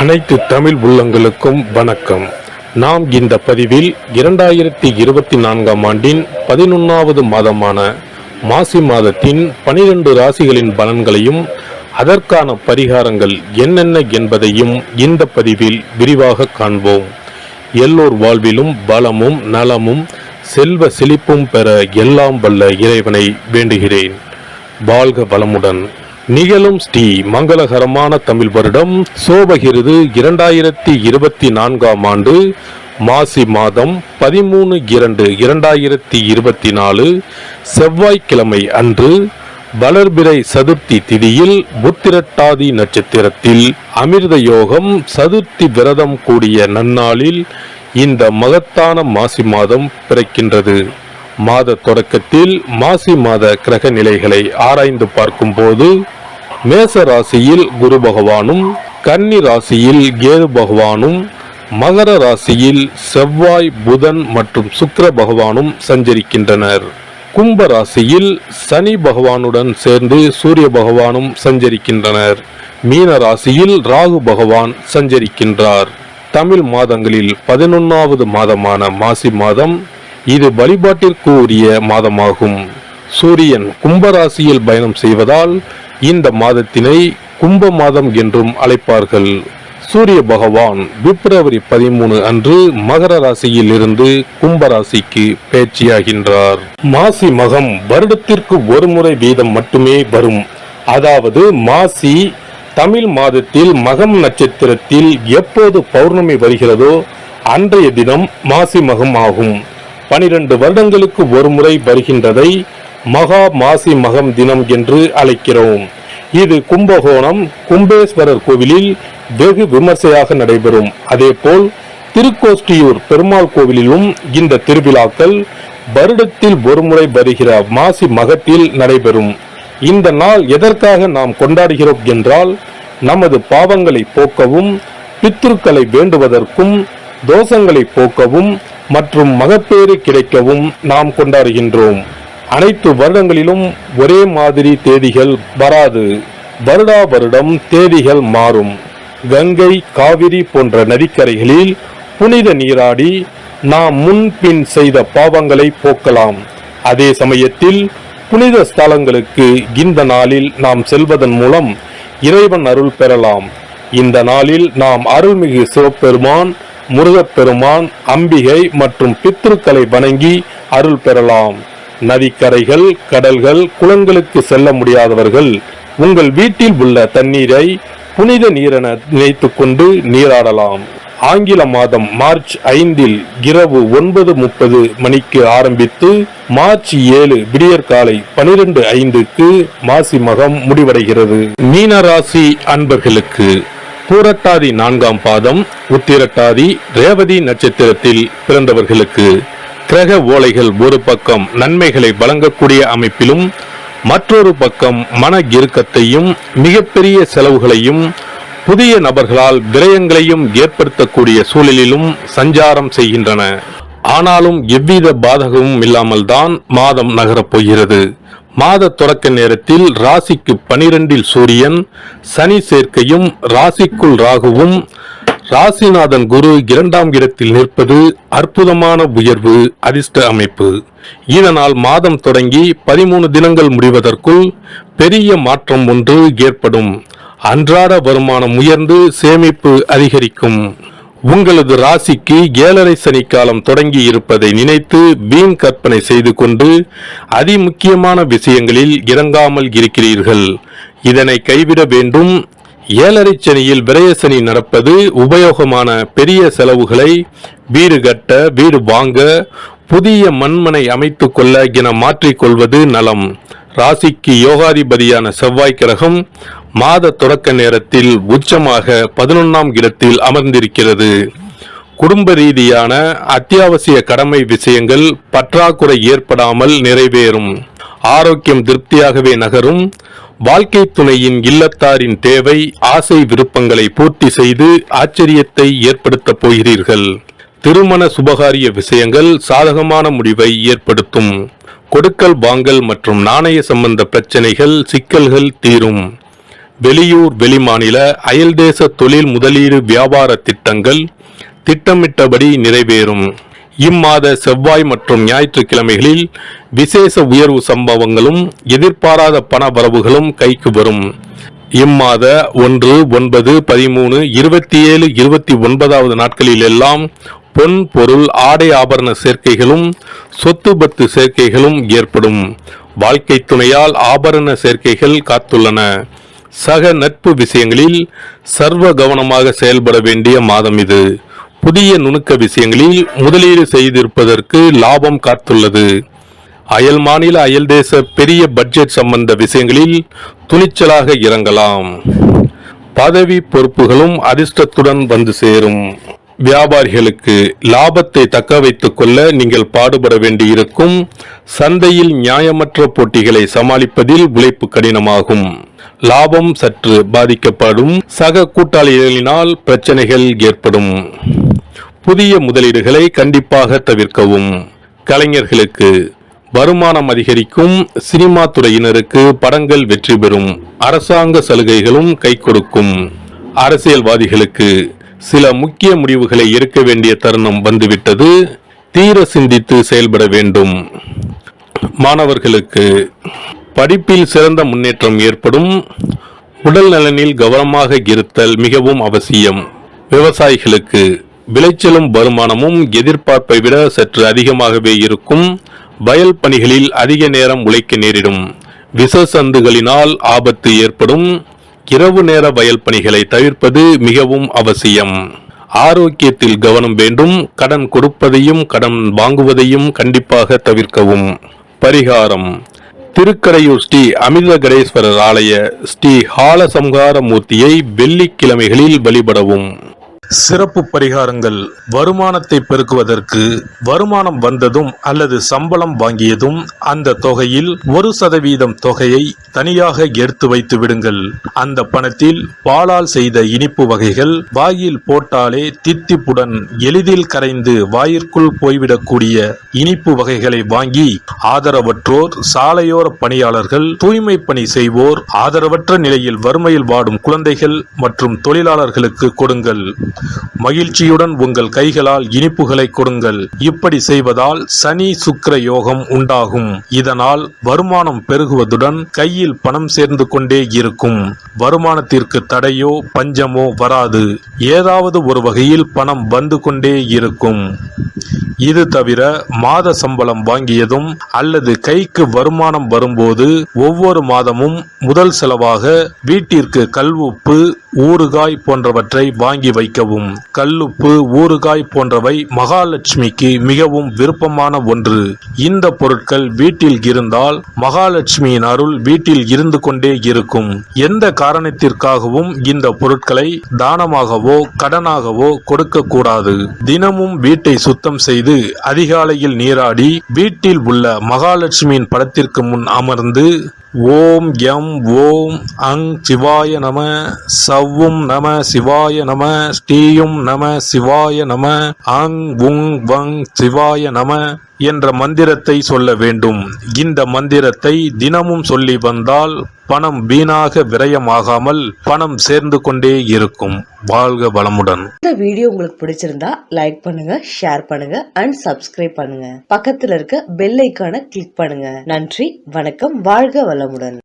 அனைத்து தமிழ் உள்ளங்களுக்கும் வணக்கம். நாம் இந்த பதிவில் 2024ஆம் ஆண்டின் 11வது மாதமான மாசி மாதத்தின் 12 ராசிகளின் பலன்களையும் அதற்கான பரிகாரங்கள் என்னென்ன என்பதையும் இந்த பதிவில் விரிவாக காண்போம். எல்லோர் வாழ்விலும் பலமும் நலமும் செல்வ செழிப்பும் பெற எல்லாம் வல்ல இறைவனை வேண்டுகிறேன். வாழ்க வளமுடன். நிகழும் ஸ்ரீ மங்களகரமான தமிழ் வருடம் சோபகிருது 2024ஆம் ஆண்டு மாசி மாதம் 13/2/2024 செவ்வாய்க்கிழமை அன்று வளர்பிறை சதுர்த்தி திதியில் புத்திரட்டாதி நட்சத்திரத்தில் அமிர்த யோகம் சதுர்த்தி விரதம் கூடிய நன்னாளில் இந்த மகத்தான மாசி மாதம் பிறக்கின்றது. மாத தொடக்கத்தில் மாசி மாத கிரக நிலைகளை ஆராய்ந்து பார்க்கும்போது மேச ராசியில் குரு பகவானும், கன்னி ராசியில் கேது பகவானும், மகர ராசியில் செவ்வாய், புதன் மற்றும் சுக்கிர பகவானும் சஞ்சரிக்கின்றனர். கும்ப ராசியில் சனி பகவானுடன் சேர்ந்து சூரிய பகவானும் சஞ்சரிக்கின்றனர். மீன ராசியில் ராகு பகவான் சஞ்சரிக்கின்றார். தமிழ் மாதங்களில் 11வது மாதமான மாசி மாதம் இது வழிபாட்டிற்கு உரிய மாதமாகும். சூரியன் கும்பராசியில் பயணம் செய்வதால் இந்த மாதத்தினை கும்ப மாதம் என்றும் அழைப்பார்கள். சூரிய பகவான் பிப்ரவரி 13 அன்று மகர ராசியில் இருந்து கும்பராசிக்கு பேச்சியாகின்றார். மாசி மகம் வருடத்திற்கு ஒரு முறை வீதம் மட்டுமே வரும். அதாவது மாசி தமிழ் மாதத்தில் மகம் நட்சத்திரத்தில் எப்போது பௌர்ணமி வருகிறதோ அன்றைய தினம் மாசி மகம் ஆகும். 12 வருடங்களுக்கு ஒரு முறை வருகின்றதை மகா மாசி மகம் தினம் என்று அழைக்கிறோம். இது கும்பகோணம் கும்பேஸ்வரர் கோவிலில் வெகு விமர்சையாக நடைபெறும். அதேபோல் திருக்கோஷ்டியூர் பெருமாள் கோவிலிலும் இந்த திருவிழாக்கள் வருடத்தில் ஒரு முறை வருகிற மாசி மகத்தில் நடைபெறும். இந்த நாள் எதற்காக நாம் கொண்டாடுகிறோம் என்றால், நமது பாவங்களை போக்கவும், பித்ருக்களை வேண்டுவதற்கும், தோஷங்களை போக்கவும் மற்றும் மகப்பேறு கிடைக்கவும் நாம் கொண்டாடுகின்றோம். அனைத்து வருடங்களிலும் ஒரே மாதிரி தேதிகள் வராது. வருடா வருடம் தேதிகள் மாறும். கங்கை, காவிரி போன்ற நதிக்கரைகளில் புனித நீராடி நாம் முன்பின் செய்த பாவங்களை போக்கலாம். அதே சமயத்தில் புனித ஸ்தலங்களுக்கு இந்த நாளில் நாம் செல்வதன் மூலம் இறைவன் அருள் பெறலாம். இந்த நாளில் நாம் அருள்மிகு சிவபெருமான், முருகப்பெருமான், அம்பிகை மற்றும் பித்ருக்களை வணங்கி அருள் பெறலாம். நதிக்கரைகள், கடல்கள், குளங்களுக்கு செல்ல முடியாதவர்கள் உங்கள் வீட்டில் உள்ள தண்ணீரை புனித நீரென நினைத்து கொண்டு நீராடலாம். ஆங்கில மாதம் மார்ச் 5 இரவு 9:30 மணிக்கு ஆரம்பித்து மார்ச் 7 விடியற்காலை 12:05 மாசி மகம் முடிவடைகிறது. மீனராசி அன்பர்களுக்கு பூரட்டாதி 4ஆம் பாதம், உத்திரட்டாதி, ரேவதி நட்சத்திரத்தில் பிறந்தவர்களுக்கு கிரக ஓலைகள் ஒரு பக்கம் நன்மைகளை வழங்கக்கூடிய அமைப்பிலும், மற்றொரு பக்கம் மன இறுக்கத்தையும் மிகப்பெரிய செலவுகளையும் புதிய நபர்களால் விரயங்களையும் ஏற்படுத்தக்கூடிய சூழலிலும் சஞ்சாரம் செய்கின்றன. ஆனாலும் எவ்வித பாதகமும் இல்லாமல் தான் மாதம் நகரப் போகிறது. மாத தொடக்க நேரத்தில் ராசிக்கு 12 சூரியன், சனி சேர்க்கையும், ராசிக்குள் ராகுவும், ராசிநாதன் குரு 2ஆம் இடத்தில் நிற்பது அற்புதமான உயர்வு, அதிர்ஷ்ட அமைப்பு. இதனால் மாதம் தொடங்கி 13 தினங்கள் முடிவதற்குள் பெரிய மாற்றம் ஒன்று ஏற்படும். அன்றாட வருமானம் உயர்ந்து சேமிப்பு அதிகரிக்கும். உங்களது ராசிக்கு 7.5 சனி காலம் தொடங்கி இருப்பதை நினைத்து வீண் கற்பனை செய்து கொண்டு அதிமுக்கியமான விஷயங்களில் இறங்காமல் இருக்கிறீர்கள். இதனை கைவிட வேண்டும். 7.5 சனியில் விரயசனி நடப்பது உபயோகமான பெரிய செலவுகளை வீடு கட்ட, வீடு வாங்க, புதிய மண்மனை அமைத்து கொள்ள என மாற்றிக்கொள்வது நலம். ராசிக்கு யோகாதிபதியான செவ்வாய் கிரகம் மாத தொடக்க நேரத்தில் உச்சமாக 11ஆம் இடத்தில் அமர்ந்திருக்கிறது. குடும்ப ரீதியான அத்தியாவசிய கடமை விஷயங்கள் பற்றாக்குறை ஏற்படாமல் நிறைவேறும். ஆரோக்கியம் திருப்தியாகவே நகரும். வாழ்க்கை துணையின் இல்லத்தாரின் தேவை, ஆசை, விருப்பங்களை பூர்த்தி செய்து ஆச்சரியத்தை ஏற்படுத்த போகிறீர்கள். திருமண சுபகாரிய விஷயங்கள் சாதகமான முடிவை ஏற்படுத்தும். கொடுக்கல் வாங்கல் மற்றும் நாணய சம்பந்த பிரச்சனைகள், சிக்கல்கள் தீரும். வெளியூர் வெளிமாநில அயல்தேச தொழில் முதலீடு வியாபார திட்டங்கள் திட்டமிட்டபடி நிறைவேறும். இம்மாத செவ்வாய் மற்றும் ஞாயிற்றுக்கிழமைகளில் விசேஷ உயர்வு சம்பவங்களும் எதிர்பாராத பண வரவுகளும் கைக்கு வரும். இம்மாத 1, 9, 13, 27, 29 நாட்களில் எல்லாம் பொன் பொருள் ஆடை ஆபரண சேர்க்கைகளும் சொத்து பத்து சேர்க்கைகளும் ஏற்படும். வாழ்க்கை துணையால் ஆபரண சேர்க்கைகள் காத்துள்ளன. சக நட்பு விஷயங்களில் சர்வ கவனமாக செயல்பட வேண்டிய மாதம் இது. புதிய நுணுக்க விஷயங்களில் முதலீடு செய்திருப்பதற்கு லாபம் காத்துள்ளது. அயல் மாநில அயல் தேச பெரிய பட்ஜெட் சம்பந்த விஷயங்களில் துணிச்சலாக இறங்கலாம். பதவி பொறுப்புகளும் அதிர்ஷ்டத்துடன் வந்து சேரும். வியாபாரிகளுக்கு லாபத்தை தக்க வைத்துக் கொள்ள நீங்கள் பாடுபட வேண்டியிருக்கும். சந்தையில் நியாயமற்ற போட்டிகளை சமாளிப்பதில் உழைப்பு கடினமாகும். லாபம் சற்று பாதிக்கப்படும். சக கூட்டாளிகளினால் பிரச்சனைகள் ஏற்படும். புதிய முதலீடுகளை கண்டிப்பாக தவிர்க்கவும். கலைஞர்களுக்கு வருமானம் அதிகரிக்கும். சினிமா துறையினருக்கு படங்கள் வெற்றி பெறும். அரசாங்க சலுகைகளும் கை கொடுக்கும். அரசியல்வாதிகளுக்கு சில முக்கிய முடிவுகளை எடுக்க வேண்டிய தருணம் வந்துவிட்டது. தீர சிந்தித்து செயல்பட வேண்டும். மாணவர்களுக்கு படிப்பில் சிறந்த முன்னேற்றம் ஏற்படும். உடல் நலனில் கவனமாக இருத்தல் மிகவும் அவசியம். விவசாயிகளுக்கு விளைச்சலும் வருமானமும் எதிர்பார்ப்பை விட சற்று அதிகமாகவே இருக்கும். வயல் பணிகளில் அதிக நேரம் உழைக்க நேரிடும். விஷசந்துகளினால் ஆபத்து ஏற்படும். இரவு நேர வயல் பணிகளை தவிர்ப்பது மிகவும் அவசியம். ஆரோக்கியத்தில் கவனம் வேண்டும். கடன் கொடுப்பதையும் கடன் வாங்குவதையும் கண்டிப்பாக தவிர்க்கவும். பரிகாரம்: திருக்கடையூர் ஸ்ரீ அமிர்தகடேஸ்வரர் ஆலய ஸ்ரீ ஹாலசம்ஹார மூர்த்தியை வெள்ளிக்கிழமைகளில் வழிபடவும். சிறப்பு பரிகாரங்கள்: வருமானத்தை பெருக்குவதற்கு வருமானம் வந்ததும் அல்லது சம்பளம் வாங்கியதும் அந்த தொகையில் 1% தொகையை தனியாக எடுத்து வைத்து விடுங்கள். அந்த பணத்தில் பாலால் செய்த இனிப்பு வகைகள் வாயில் போட்டாலே தித்திப்புடன் எளிதில் கரைந்து வாயிற்குள் போய்விடக்கூடிய இனிப்பு வகைகளை வாங்கி ஆதரவற்றோர், சாலையோர பணியாளர்கள், தூய்மை பணி செய்வோர், ஆதரவற்ற நிலையில் வறுமையில் வாடும் குழந்தைகள் மற்றும் தொழிலாளர்களுக்கு கொடுங்கள். மகிழ்ச்சியுடன் உங்கள் கைகளால் இனிப்புகளை கொடுங்கள். இப்படி செய்வதால் சனி சுக்கிர யோகம் உண்டாகும். இதனால் வருமானம் பெருகுவதுடன் கையில் பணம் சேர்ந்து கொண்டே இருக்கும். வருமானத்திற்கு தடையோ பஞ்சமோ வராது. ஏதாவது ஒரு வகையில் பணம் வந்து கொண்டே இருக்கும். இது தவிர மாத சம்பளம் வாங்கியதும் அல்லது கைக்கு வருமானம் வரும்போது ஒவ்வொரு மாதமும் முதல் செலவாக வீட்டிற்கு கல்லுப்பு, ஊறுகாய் போன்றவற்றை வாங்கி வைக்கவும். கல்லுப்பு, ஊறுகாய் போன்றவை மகாலட்சுமிக்கு மிகவும் விருப்பமான ஒன்று. இந்த பொருட்கள் வீட்டில் இருந்தால் மகாலட்சுமியின் அருள் வீட்டில் இருந்து கொண்டே இருக்கும். எந்த காரணத்திற்காகவும் இந்த பொருட்களை தானமாகவோ கடனாகவோ கொடுக்க கூடாது. தினமும் வீட்டை சுத்தம் செய்து அதிகாலையில் நீராடி வீட்டில் உள்ள மகாலட்சுமியின் படத்திற்கு முன் அமர்ந்து ஓம் யம் ஓம் அங் சிவாய நம, சவ்வும் நம சிவாய நம, ஸ்ரீயும் நம சிவாய நம, அங் உங் வங் சிவாய நம என்ற மந்திரத்தை சொல்ல வேண்டும். இந்த மந்திரத்தை தினமும் சொல்லி வந்தால் பணம் வீணாக விரயமாகாமல் பணம் சேர்ந்து கொண்டே இருக்கும். வாழ்க வளமுடன். இந்த வீடியோ உங்களுக்கு பிடிச்சிருந்தா லைக் பண்ணுங்க, ஷேர் பண்ணுங்க அண்ட் சப்ஸ்கிரைப் பண்ணுங்க. பக்கத்துல இருக்க பெல் ஐகானை கிளிக் பண்ணுங்க. நன்றி, வணக்கம், வாழ்க வளமுடன்.